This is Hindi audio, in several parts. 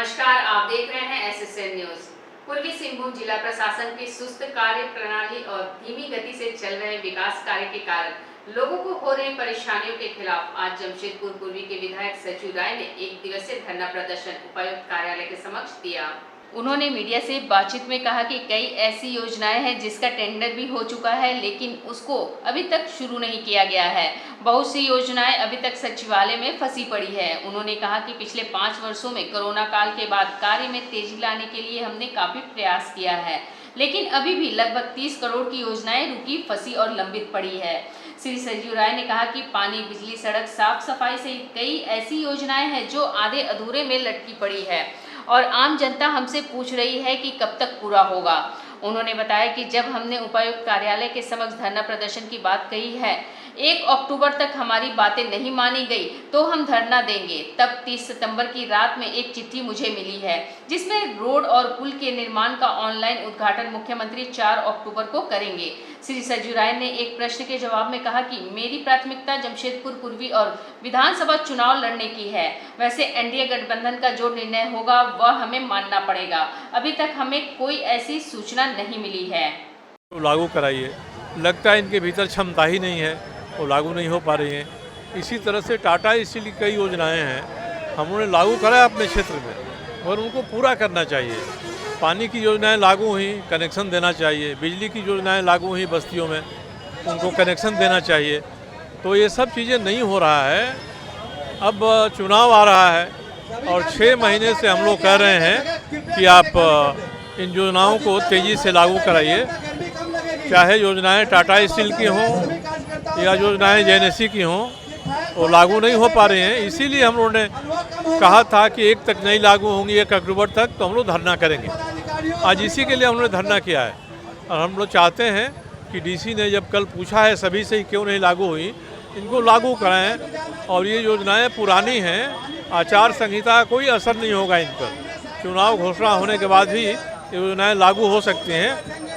नमस्कार, आप देख रहे हैं एसएसएन न्यूज। पूर्वी सिंहभूम जिला प्रशासन की सुस्त कार्य प्रणाली और धीमी गति से चल रहे विकास कार्य के कारण लोगों को हो रही परेशानियों के खिलाफ आज जमशेदपुर पूर्वी के विधायक सचिव राय ने एक दिवसीय धरना प्रदर्शन उपायुक्त कार्यालय के समक्ष दिया। उन्होंने मीडिया से बातचीत में कहा कि कई ऐसी योजनाएं हैं जिसका टेंडर भी हो चुका है, लेकिन उसको अभी तक शुरू नहीं किया गया है। बहुत सी योजनाएं अभी तक सचिवालय में फंसी पड़ी है। उन्होंने कहा कि पिछले 5 वर्षों में कोरोना काल के बाद कार्य में तेजी लाने के लिए हमने काफी प्रयास किया है, लेकिन अभी भी लगभग 30 करोड़ की योजनाएं रुकी, फंसी और लंबित पड़ी है। श्री सचिव राय ने कहा कि पानी, बिजली, सड़क, साफ सफाई सहित कई ऐसी योजनाएं हैं जो आधे अधूरे में लटकी पड़ी है और आम जनता हमसे पूछ रही है कि कब तक पूरा होगा। उन्होंने बताया कि जब हमने उपायुक्त कार्यालय के समक्ष धरना प्रदर्शन की बात कही है, 1 अक्टूबर तक हमारी बातें नहीं मानी गई तो हम धरना देंगे। तब 30 सितंबर की रात में एक चिट्ठी मुझे मिली है जिसमें रोड और पुल के निर्माण का ऑनलाइन उद्घाटन मुख्यमंत्री 4 अक्टूबर को करेंगे। श्री सचिव राय ने एक प्रश्न के जवाब में कहा कि मेरी प्राथमिकता जमशेदपुर पूर्वी और विधानसभा चुनाव लड़ने की है। वैसे एनडीए गठबंधन का जो निर्णय होगा वह हमें मानना पड़ेगा। अभी तक हमें कोई ऐसी सूचना नहीं मिली है। तो लागू कराइए, लगता है इनके भीतर क्षमता ही नहीं है, वो लागू नहीं हो पा रही हैं। इसी तरह से टाटा स्टील की कई योजनाएं हैं, हमने लागू कराया अपने क्षेत्र में और उनको पूरा करना चाहिए। पानी की योजनाएं लागू हुई, कनेक्शन देना चाहिए। बिजली की योजनाएं लागू हुई, बस्तियों में उनको कनेक्शन देना चाहिए। तो ये सब चीज़ें नहीं हो रहा है। अब चुनाव आ रहा है और 6 महीने से हम लोग कह रहे हैं कि आप इन योजनाओं को तेज़ी से लागू कराइए, चाहे योजनाएं टाटा स्टील की हों या योजनाएं जेएनएससी की हों, वो लागू नहीं हो पा रही हैं। इसीलिए हम लोगों ने कहा था कि 1 तक नहीं लागू होंगी, 1 अक्टूबर तक, तो हम लोग धरना करेंगे। आज इसी के लिए हमने धरना किया है और हम लोग चाहते हैं कि डीसी ने जब कल पूछा है सभी से क्यों नहीं लागू हुई, इनको लागू कराएं। और ये योजनाएं पुरानी हैं, आचार संहिता का कोई असर नहीं होगा इन पर। चुनाव घोषणा होने के बाद भी योजनाएं लागू हो सकती हैं।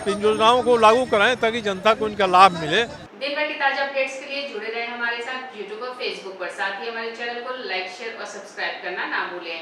इन योजनाओं को लागू कराएं ताकि जनता को इनका लाभ मिले। दिन भर की ताजा अपडेट्स के लिए जुड़े रहें हमारे साथ यूट्यूब और फेसबुक पर। साथ ही हमारे चैनल को लाइक, शेयर और सब्सक्राइब करना ना भूलें।